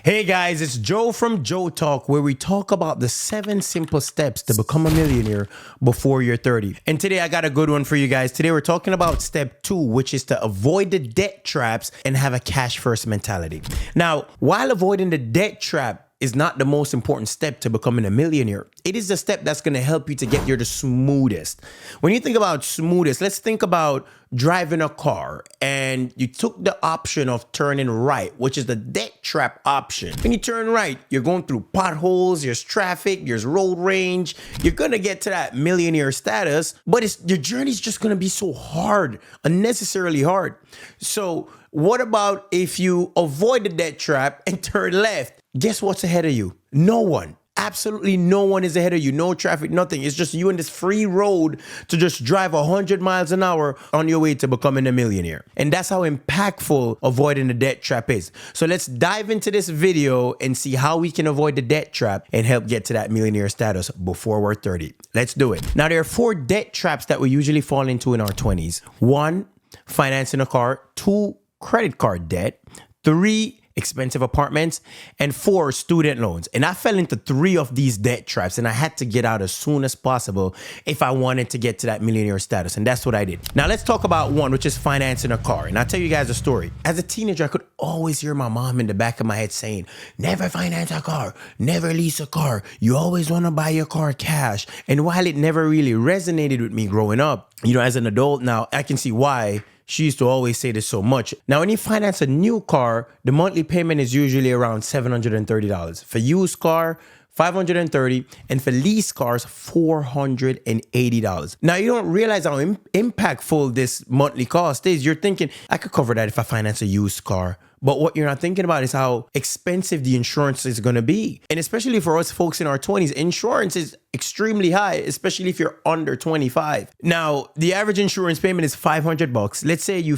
Hey guys, it's Joe from Joh.Talk, where we talk about the 7 simple steps to become a millionaire before you're 30. And today I got a good one for you guys. Today we're talking about step 2, which is to avoid the debt traps and have a cash first mentality. Now, while avoiding the debt trap is not the most important step to becoming a millionaire, it is the step that's going to help you to get you the smoothest. When you think about smoothest, let's think about driving a car and you took the option of turning right, which is the debt trap option. When you turn right, you're going through potholes, there's traffic, there's road rage. You're going to get to that millionaire status, but your journey's just going to be so hard, unnecessarily hard. So what about if you avoid the debt trap and turn left? Guess what's ahead of you? No one. Absolutely no one is ahead of you. No traffic, nothing. It's just you in this free road to just drive 100 miles an hour on your way to becoming a millionaire. And that's how impactful avoiding the debt trap is. So let's dive into this video and see how we can avoid the debt trap and help get to that millionaire status before we're 30. Let's do it. Now, there are 4 debt traps that we usually fall into in our 20s. 1, financing a car. 2, credit card debt. 3, expensive apartments, and 4, student loans. And I fell into 3 of these debt traps, and I had to get out as soon as possible if I wanted to get to that millionaire status. And that's what I did. Now let's talk about 1, which is financing a car. And I'll tell you guys a story. As a teenager, I could always hear my mom in the back of my head saying, never finance a car, never lease a car. You always want to buy your car cash. And while it never really resonated with me growing up, as an adult now, I can see why she used to always say this so much. Now, when you finance a new car, the monthly payment is usually around $730. For used car, $530, and for lease cars, $480. Now, you don't realize how impactful this monthly cost is. You're thinking, I could cover that if I finance a used car. But what you're not thinking about is how expensive the insurance is going to be. And especially for us folks in our 20s, insurance is extremely high, especially if you're under 25. Now, the average insurance payment is $500. Let's say you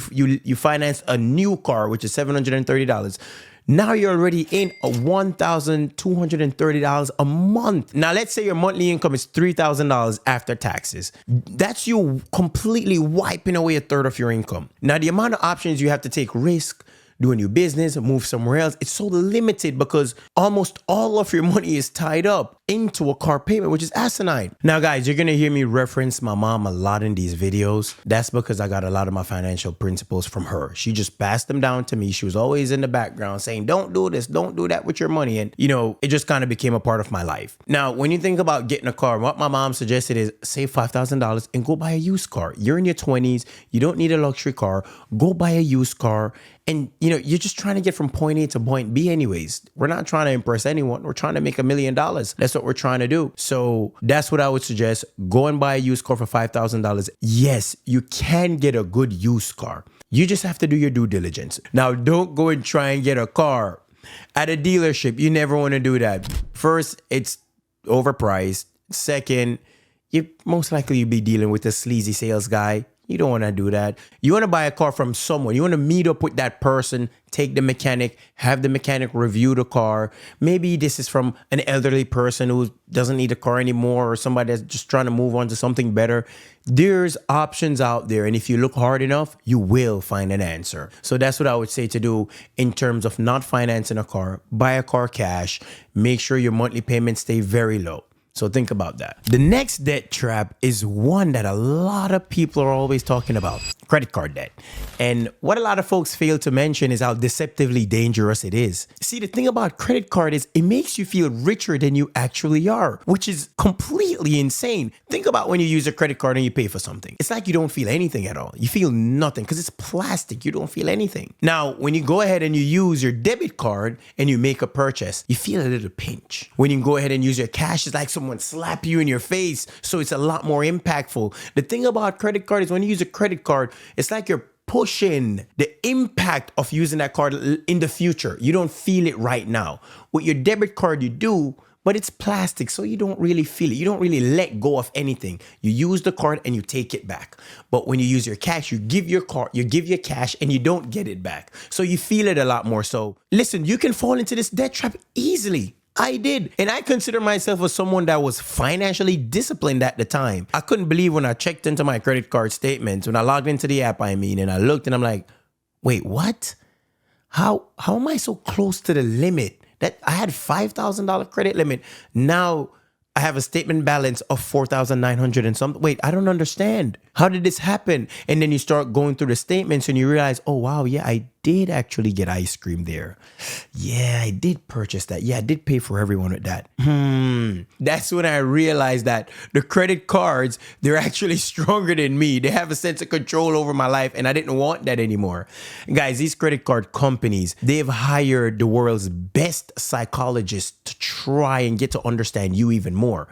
finance a new car, which is $730. Now you're already in a $1,230 a month. Now, let's say your monthly income is $3,000 after taxes. That's you completely wiping away a third of your income. Now, the amount of options you have to take risk, do a new business, move somewhere else, it's so limited because almost all of your money is tied up into a car payment, which is asinine. Now, guys, you're going to hear me reference my mom a lot in these videos. That's because I got a lot of my financial principles from her. She just passed them down to me. She was always in the background saying, don't do this, don't do that with your money. And, it just kind of became a part of my life. Now, when you think about getting a car, what my mom suggested is save $5,000 and go buy a used car. You're in your 20s. You don't need a luxury car. Go buy a used car. And, you're just trying to get from point A to point B anyways. We're not trying to impress anyone. We're trying to make $1 million. That's what we're trying to do. So that's what I would suggest. Go and buy a used car for $5,000. Yes, you can get a good used car. You just have to do your due diligence. Now, don't go and try and get a car at a dealership. You never want to do that. First, it's overpriced. Second, you most likely be dealing with a sleazy sales guy. You don't want to do that. You want to buy a car from someone. You want to meet up with that person, take the mechanic, have the mechanic review the car. Maybe this is from an elderly person who doesn't need a car anymore or somebody that's just trying to move on to something better. There's options out there. And if you look hard enough, you will find an answer. So that's what I would say to do in terms of not financing a car. Buy a car cash. Make sure your monthly payments stay very low. So think about that. The next debt trap is one that a lot of people are always talking about: credit card debt. And what a lot of folks fail to mention is how deceptively dangerous it is. See, the thing about credit card is it makes you feel richer than you actually are, which is completely insane. Think about when you use a credit card and you pay for something. It's like you don't feel anything at all. You feel nothing because it's plastic. You don't feel anything. Now, when you go ahead and you use your debit card and you make a purchase, you feel a little pinch. When you go ahead and use your cash, it's like someone slap you in your face, so it's a lot more impactful. The thing about credit card is when you use a credit card, it's like you're pushing the impact of using that card in the future. You don't feel it right now. With your debit card, you do, but it's plastic, so you don't really feel it. You don't really let go of anything. You use the card and you take it back. But when you use your cash, you give your cash and you don't get it back. So you feel it a lot more. So listen, you can fall into this debt trap easily. I did. And I consider myself as someone that was financially disciplined at the time. I couldn't believe when I checked into my credit card statements, when I logged into the app, and I looked and I'm like, wait, what? How am I so close to the limit That I had $5,000 credit limit. Now I have a statement balance of 4,900 and something. Wait, I don't understand. How did this happen? And then you start going through the statements and you realize, oh, wow, yeah, I did actually get ice cream there. Yeah, I did purchase that. Yeah, I did pay for everyone with that. That's when I realized that the credit cards, they're actually stronger than me. They have a sense of control over my life, and I didn't want that anymore. Guys, these credit card companies, they've hired the world's best psychologists to try and get to understand you even more.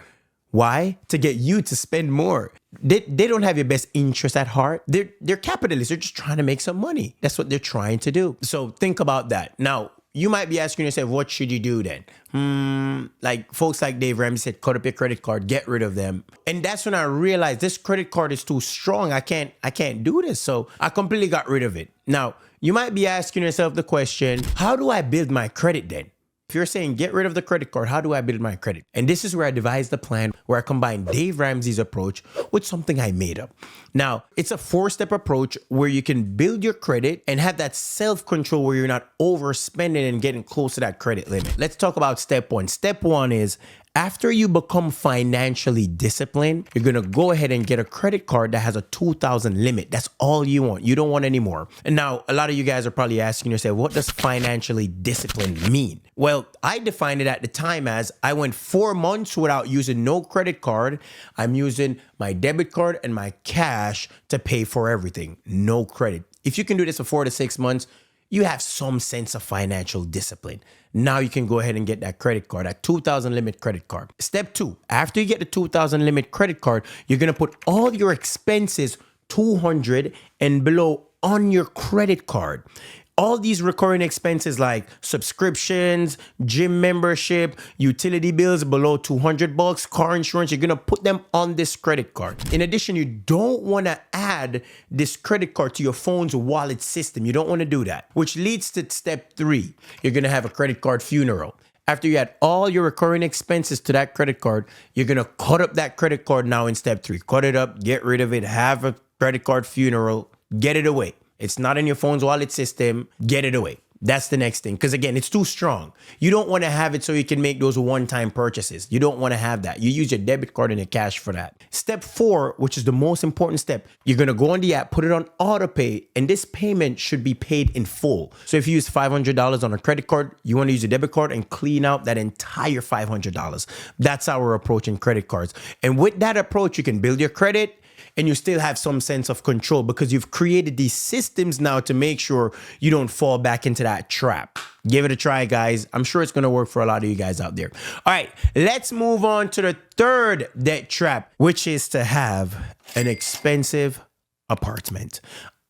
Why? To get you to spend more. They don't have your best interest at heart. They're capitalists. They're just trying to make some money. That's what they're trying to do. So think about that. Now, you might be asking yourself, what should you do then? Like folks like Dave Ramsey said, cut up your credit card, get rid of them. And that's when I realized this credit card is too strong. I can't do this. So I completely got rid of it. Now, you might be asking yourself the question, how do I build my credit then? If you're saying get rid of the credit card, how do I build my credit? And this is where I devised the plan where I combine Dave Ramsey's approach with something I made up. Now, it's a 4-step approach where you can build your credit and have that self-control where you're not overspending and getting close to that credit limit. Let's talk about step 1. Step 1 is after you become financially disciplined, you're going to go ahead and get a credit card that has a $2,000 limit. That's all you want. You don't want any more. And now a lot of you guys are probably asking yourself, what does financially disciplined mean? Well, I defined it at the time as I went 4 months without using no credit card. I'm using my debit card and my cash to pay for everything. No credit. If you can do this for 4 to 6 months, you have some sense of financial discipline. Now you can go ahead and get that credit card, that 2,000 limit credit card. Step 2, after you get the 2,000 limit credit card, you're going to put all your expenses 200 and below on your credit card. All these recurring expenses like subscriptions, gym membership, utility bills below $200, car insurance, you're going to put them on this credit card. In addition, you don't want to add this credit card to your phone's wallet system. You don't want to do that, which leads to step 3. You're going to have a credit card funeral. After you add all your recurring expenses to that credit card, you're going to cut up that credit card now in step 3. Cut it up, get rid of it, have a credit card funeral, get it away. It's not in your phone's wallet system. Get it away. That's the next thing. Because again, it's too strong. You don't want to have it so you can make those one-time purchases. You don't want to have that. You use your debit card and your cash for that. Step 4, which is the most important step, you're going to go on the app, put it on auto pay, and this payment should be paid in full. So if you use $500 on a credit card, you want to use a debit card and clean out that entire $500. That's our approach in credit cards. And with that approach, you can build your credit, and you still have some sense of control because you've created these systems now to make sure you don't fall back into that trap. Give it a try, guys. I'm sure it's going to work for a lot of you guys out there. All right, let's move on to the third debt trap, which is to have an expensive apartment.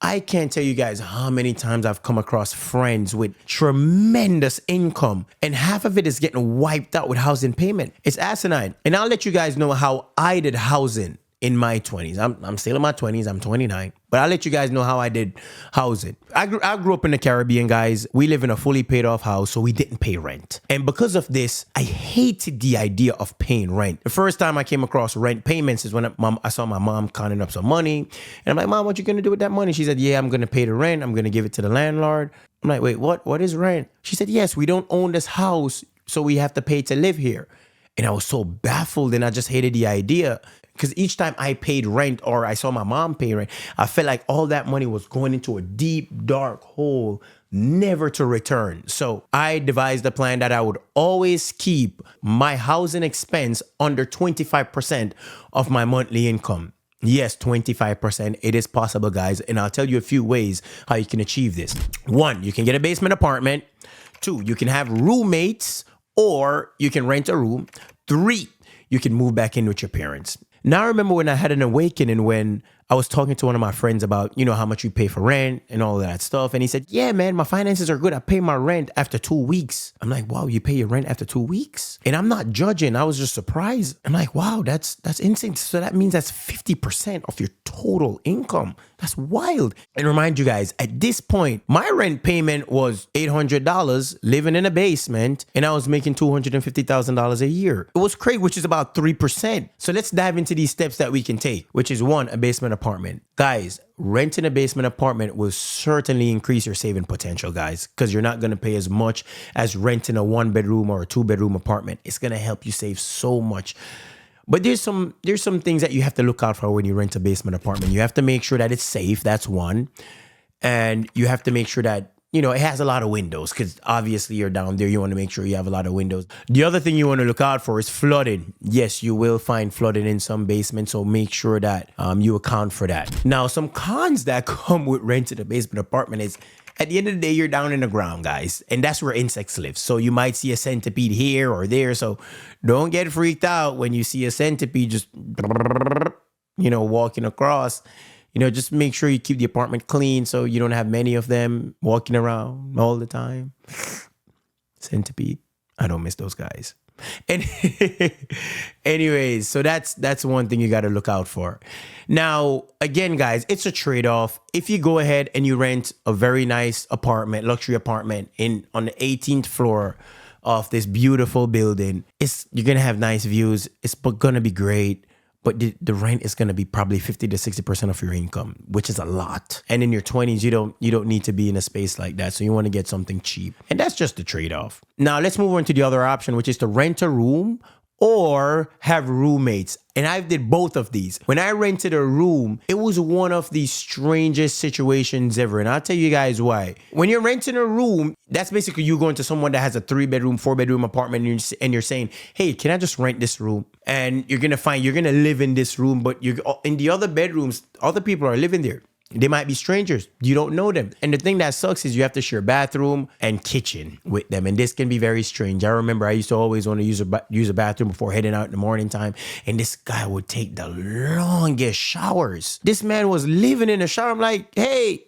I can't tell you guys how many times I've come across friends with tremendous income and half of it is getting wiped out with housing payment. It's asinine. And I'll let you guys know how I did housing in my 20s. I'm still in my 20s. I'm 29. But I'll let you guys know how I did housing. I grew up in the Caribbean, guys. We live in a fully paid off house, so we didn't pay rent. And because of this, I hated the idea of paying rent. The first time I came across rent payments is when I saw my mom counting up some money. And I'm like, Mom, what you going to do with that money? She said, yeah, I'm going to pay the rent. I'm going to give it to the landlord. I'm like, wait, what? What is rent? She said, yes, we don't own this house, so we have to pay to live here. And I was so baffled and I just hated the idea. Because each time I paid rent or I saw my mom pay rent, I felt like all that money was going into a deep, dark hole, never to return. So I devised a plan that I would always keep my housing expense under 25% of my monthly income. Yes, 25%. It is possible, guys. And I'll tell you a few ways how you can achieve this. 1, you can get a basement apartment. 2, you can have roommates or you can rent a room. 3, you can move back in with your parents. Now, I remember when I had an awakening when I was talking to one of my friends about, how much we pay for rent and all that stuff. And he said, yeah, man, my finances are good. I pay my rent after 2 weeks. I'm like, wow, you pay your rent after 2 weeks? And I'm not judging. I was just surprised. I'm like, wow, that's insane. So that means that's 50% of your total income. That's wild. And remind you guys, at this point, my rent payment was $800 living in a basement, and I was making $250,000 a year. It was crazy, which is about 3%. So let's dive into these steps that we can take, which is 1, a basement apartment. Guys, renting a basement apartment will certainly increase your saving potential, guys, because you're not going to pay as much as renting a 1-bedroom or a 2-bedroom apartment. It's going to help you save so much. But there's some things that you have to look out for when you rent a basement apartment. You have to make sure that it's safe. That's one. And you have to make sure that, you know, it has a lot of windows, because obviously you're down there. You want to make sure you have a lot of windows. The other thing you want to look out for is flooding. Yes, you will find flooding in some basements, so make sure that you account for that. Now, some cons that come with renting a basement apartment is, at the end of the day, you're down in the ground, guys, and that's where insects live. So you might see a centipede here or there. So don't get freaked out when you see a centipede just, you know, walking across. You know, just make sure you keep the apartment clean so you don't have many of them walking around all the time. Centipede. I don't miss those guys. And anyways, so that's one thing you got to look out for. Now, again, guys, it's a trade-off. If you go ahead and you rent a very nice apartment, luxury apartment on the 18th floor of this beautiful building, you're going to have nice views. It's going to be great. But the rent is going to be probably 50 to 60% of your income, which is a lot. And in your 20s, you don't need to be in a space like that. So you want to get something cheap. And that's just the trade-off. Now, let's move on to the other option, which is to rent a room or have roommates. And I did both of these. When I rented a room, it was one of the strangest situations ever. And I'll tell you guys why. When you're renting a room, that's basically you going to someone that has a 3-bedroom, 4-bedroom apartment and you're saying, hey, can I just rent this room? And you're going to live in this room, but you're in the other bedrooms, other people are living there. They might be strangers. You don't know them. And the thing that sucks is you have to share bathroom and kitchen with them. And this can be very strange. I remember I used to always want to use a bathroom before heading out in the morning time. And this guy would take the longest showers. This man was living in the shower. I'm like, hey,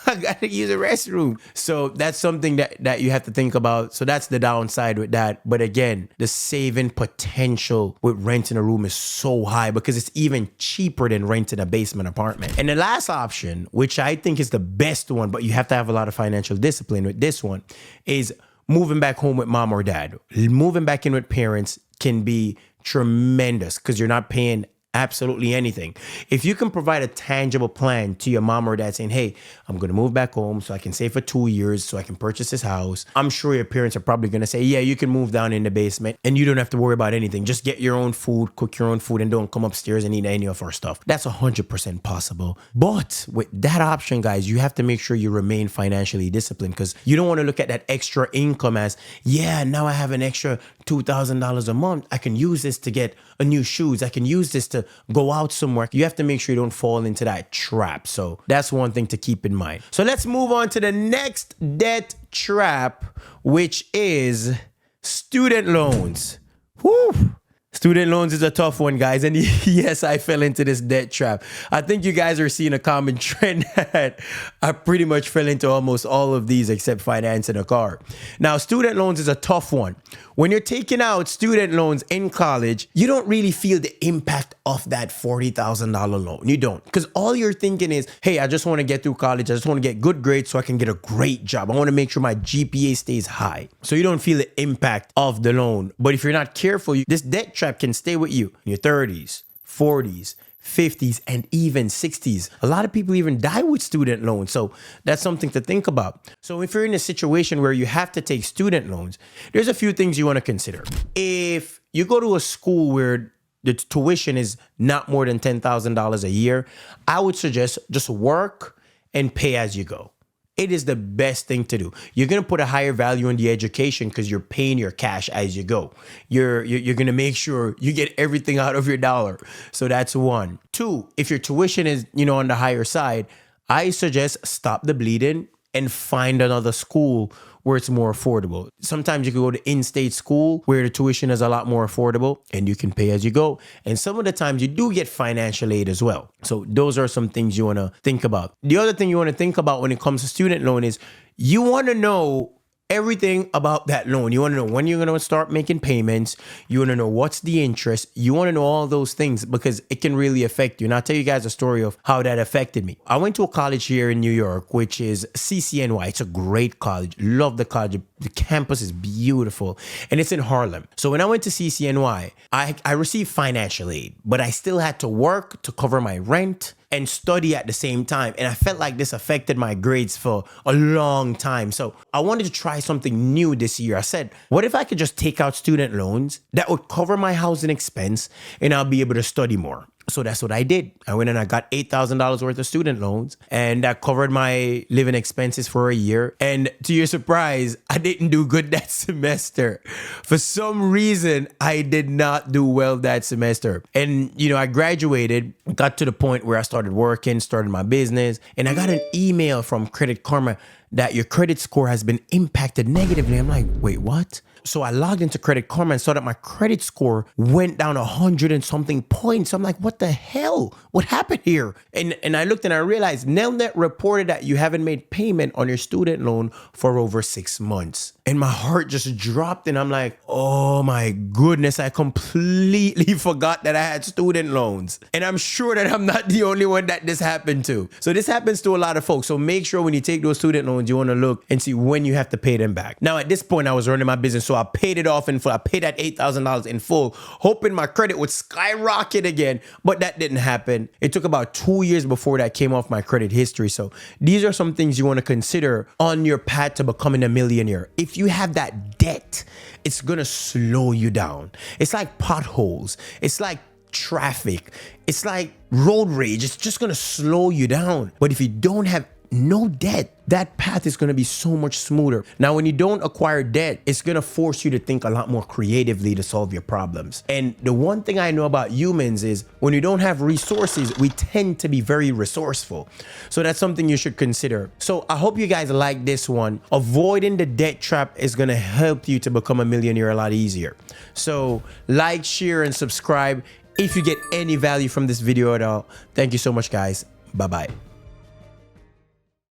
I gotta use a restroom. So that's something that you have to think about. So that's the downside with that. But again, the saving potential with renting a room is so high because it's even cheaper than renting a basement apartment. And the last option, which I think is the best one, but you have to have a lot of financial discipline with this one, is moving back home with mom or dad. Moving back in with parents can be tremendous because you're not paying absolutely anything. If you can provide a tangible plan to your mom or dad saying, hey, I'm going to move back home so I can save for 2 years so I can purchase this house. I'm sure your parents are probably going to say, yeah, you can move down in the basement and you don't have to worry about anything. Just get your own food, cook your own food, and don't come upstairs and eat any of our stuff. That's 100% possible. But with that option, guys, you have to make sure you remain financially disciplined because you don't want to look at that extra income as, yeah, now I have an extra $2,000 a month. I can use this to get a new shoes. I can use this to go out somewhere. You have to make sure you don't fall into that trap. So that's one thing to keep in mind. So let's move on to the next debt trap, which is student loans. Whew. Student loans is a tough one, guys. And yes, I fell into this debt trap. I think you guys are seeing a common trend that I pretty much fell into almost all of these except financing a car. Now, student loans is a tough one. When you're taking out student loans in college, you don't really feel the impact of that $40,000 loan. You don't. Because all you're thinking is, hey, I just want to get through college. I just want to get good grades so I can get a great job. I want to make sure my GPA stays high. So you don't feel the impact of the loan. But if you're not careful, this debt trap can stay with you in your 30s, 40s, 50s, and even 60s. A lot of people even die with student loans. So that's something to think about. So if you're in a situation where you have to take student loans, there's a few things you want to consider. If you go to a school where the tuition is not more than $10,000 a year, I would suggest just work and pay as you go. It is the best thing to do. You're going to put a higher value on the education because you're paying your cash as you go. You're going to make sure you get everything out of your dollar. So that's one. Two, if your tuition is, on the higher side, I suggest stop the bleeding and find another school where it's more affordable. Sometimes you can go to in-state school where the tuition is a lot more affordable and you can pay as you go. And some of the times you do get financial aid as well. So those are some things you want to think about. The other thing you want to think about when it comes to student loan is you want to know everything about that loan. You want to know when you're going to start making payments. You want to know what's the interest. You want to know all those things because it can really affect you. And I'll tell you guys a story of how that affected me. I went to a college here in New York, which is CCNY. It's a great college. Love the college. The campus is beautiful and it's in Harlem. So when I went to CCNY, I received financial aid, but I still had to work to cover my rent and study at the same time. And I felt like this affected my grades for a long time. So I wanted to try something new this year. I said, what if I could just take out student loans that would cover my housing expense and I'll be able to study more? So that's what I did. I went and I got $8,000 worth of student loans, and that covered my living expenses for a year. And to your surprise, I didn't do good that semester. For some reason, I did not do well that semester. And, I graduated, got to the point where I started working, started my business, and I got an email from Credit Karma that your credit score has been impacted negatively. I'm like, wait, what? So I logged into Credit Karma and saw that my credit score went down 100 and something points. So I'm like, what the hell? What happened here? And I looked and I realized Nelnet reported that you haven't made payment on your student loan for over 6 months. And my heart just dropped and I'm like, oh my goodness, I completely forgot that I had student loans. And I'm sure that I'm not the only one that this happened to. So this happens to a lot of folks. So make sure when you take those student loans, you want to look and see when you have to pay them back. Now, at this point, I was running my business, so I paid it off in full. I paid that $8,000 in full, hoping my credit would skyrocket again, but that didn't happen. It took about 2 years before that came off my credit history. So these are some things you want to consider on your path to becoming a millionaire. If you have that debt, it's going to slow you down. It's like potholes. It's like traffic. It's like road rage. It's just going to slow you down. But if you don't have no debt, that path is going to be so much smoother. Now, when you don't acquire debt, it's going to force you to think a lot more creatively to solve your problems. And the one thing I know about humans is when you don't have resources, we tend to be very resourceful. So that's something you should consider. So I hope you guys like this one. Avoiding the debt trap is going to help you to become a millionaire a lot easier. So like, share, and subscribe if you get any value from this video at all. Thank you so much, guys. Bye-bye.